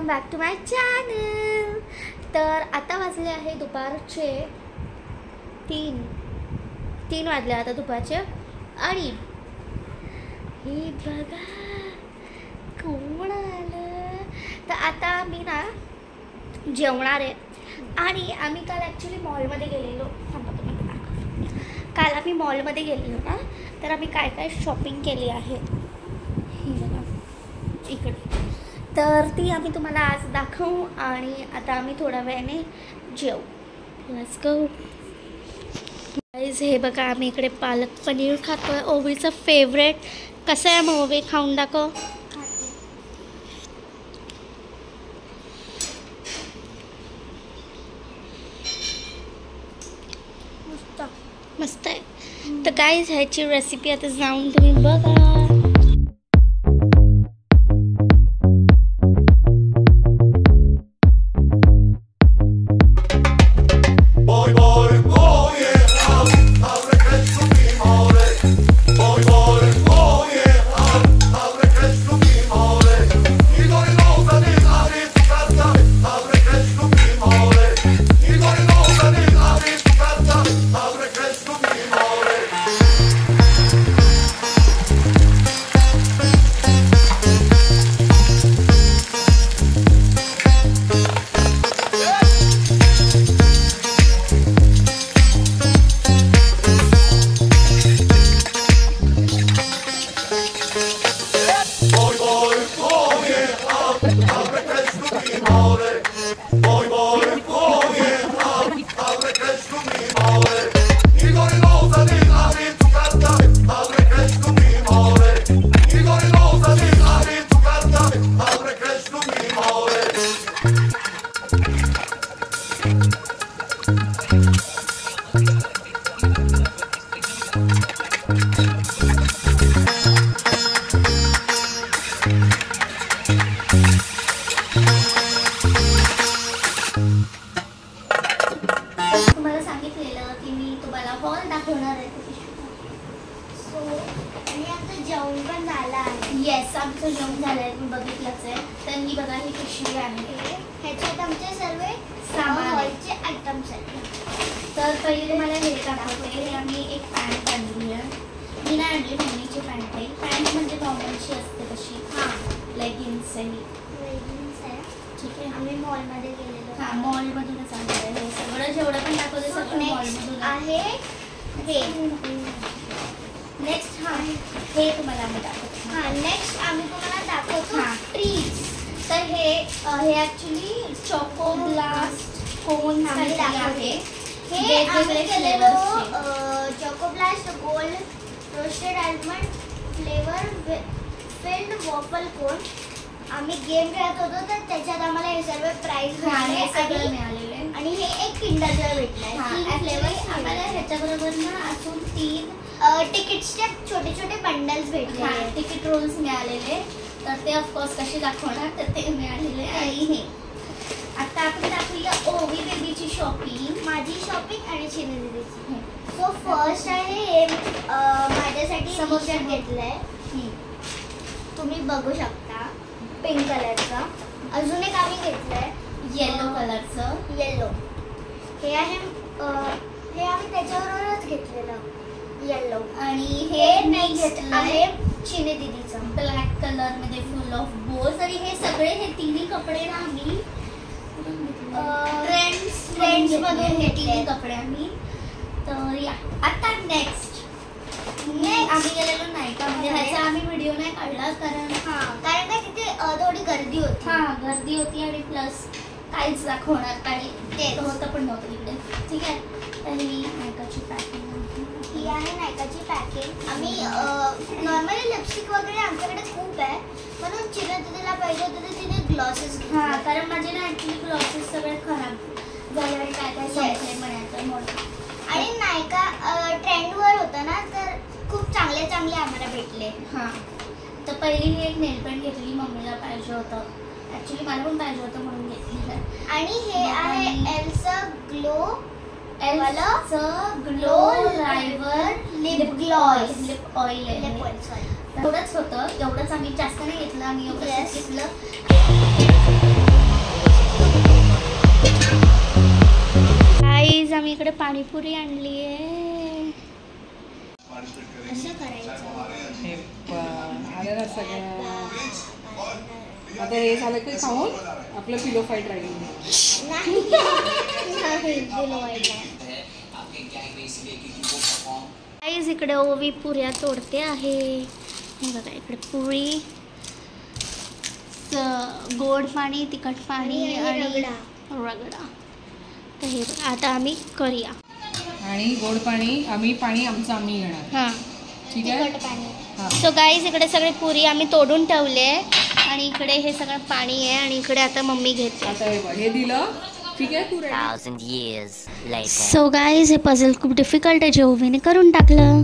Welcome back to my channel. तर आता वाजले आहे दुपारचे 3 वाजले आता दुपारचे. आणि हे बघा कोण आलं. तर आता मी ना जेवणार आहे. आणि आम्ही काल ॲक्च्युली मॉलमध्ये गेलेलो. काल आम्ही मॉलमध्ये गेलेलो ना, तर आम्ही काय काय शॉपिंग केली आहे ही बघा इकडे. तर ती आम्ही तुम्हाला आज दाखवू. आणि आता आम्ही थोड्या वेळाने जेवू. Let's go guys. हे बघा आम्ही इकडे पालक पनीर खातोय, ओवीचं फेवरेट. कसं आहे मग ओवी, खाऊन दाखव. मस्त आहे. तर गाईज ह्याची रेसिपी आता जाऊन तुम्ही बघा. तुम्हाला सांगितलेलं की मी तुम्हाला हॉल दाखवणार आहे. सो आणि आमचं जेवण पण झालं आहे. येस, आमचं जेवण झालं आहे, मी बघितलंच आहे. तर ही बघा ही पिशवी आहे, ह्याच्यात आमचे सर्व सामान हॉलचे आयटम्स आहेत. तर पहिले तुम्हाला हे दाखवते. हे आम्ही एक पॅन्ट आणली आहे. मी नाही आणली, मम्मीची पॅन्ट आहे. पॅन्ट म्हणजे नॉर्मलची असते तशी. हां, लेगिन्स आहे. लेगिन्स आहे, ठीक आहे. आम्ही मॉलमध्ये गेलेलो. हां, मॉलमधूनच आणलं आहे. हे सगळं जेवढं पण दाखवते सगळं मॉलमधून आहे. हे नेक्स्ट, हां हे तुम्हाला आम्ही दाखवतो. हां, नेक्स्ट आम्ही तुम्हाला दाखवतो ट्रीज. तर हे ॲक्च्युली चॉको ब्लास्ट कोन आहे. हे आम्ही केलेलं choco blast gold roasted almond flavour filled waffle cone. आम्ही गेम खेळत होतो तर त्याच्यात आम्हाला हे सर्व प्राइज मिळालेले. आणि हे एक किंडर जॉय भेटलाय. 3 फ्लेवर्स आम्हाला. ह्याच्याबरोबर ना अजून 3 तिकीट्सचे छोटे छोटे बंडल्स भेटले. तिकीट रोल्स मिळालेले. तर ते ऑफकोर्स कसे दाखवणार, तर ते मिळालेले. आणि हे आता आपण दाखवूया ओवी बेबीची शॉपिंग. माझी शॉपिंग आणि चिनी दीदीची. सो फर्स्ट आहे हे माझ्यासाठी समोसा घेतलाय. तुम्ही बघू शकता पिंक कलरचा. अजून एक आम्ही घेतलंय येलो कलरचं. येलो हे आहे. हे आम्ही त्याच्याबरोबरच घेतलेलं येलो. आणि हे नेक्स्ट आहे चिनी दीदीचं ब्लॅक कलर मध्ये फुल ऑफ बोज. आणि हे सगळे हे तिन्ही कपडे ना आम्ही ट्रेंड्स मधून हे तिन्ही कपडे आम्ही. तर या आता नेक्स्ट आम्ही गेलेलो नाही का, म्हणजे ह्याचा आम्ही व्हिडिओ नाही काढला कारण काय तिथे थोडी गर्दी होती. गर्दी होती आणि प्लस काहीच दाखवणार काही ते होतं पण नव्हतं इकडे. ठीक आहे. तर ही नायकाची पॅकिंग. ही आहे नायकाची पॅकिंग. आम्ही नॉर्मली लिपस्टिक वगैरे आमच्याकडे खूप आहे, म्हणून चिनी दीदीला पाहिजे होतं तर तिने ग्लॉसेस. कारण माझे ना ॲक्च्युली ग्लॉसेस सगळे खराब झाले आणि काय काय संपले म्हणायचं म्हणून. आणि नायका ट्रेंडवर होतं ना, तर खूप चांगले चांगले आम्हाला भेटले. हां, तर पहिली ही एक नेल पेंट घेतली, मम्मीला पाहिजे होतं. ॲक्च्युली मला पण पाहिजे होतं म्हणून घेतलेलं. आणि हे आहे Elsa glow reviver lip gloss. Lip oil आहे. एवढंच होतं, एवढंच. आम्ही जास्त नाही घेतलं, आम्ही एवढंच घेतलं. गाईज आम्ही इकडे पाणीपुरी आणली आहे. असं करायचं. आलं ना सगळं. आता हे झालं की खाऊन आपलं पिलो फाईट राहील. गाईज इकडे ओवी पुऱ्या तोडते आहे. हे बघा इकडे पुरी, गोड पाणी, तिखट पाणी आणि रगडा. तर हे बघा आता आम्ही करूया. आणि गोड पाणी आम्ही आमचं आम्ही घेणार. हां ठीक आहे. सो गाईज इकडे सगळे पुरी आम्ही तोडून ठेवले आणि इकडे हे सगळं पाणी आहे आणि इकडे आता मम्मी घेते. आता हे दिलं. ठीक आहे. 1000 years later. सो गाईज हे पझल खूप डिफिकल्ट आहे जे ओवीने करून टाकलं.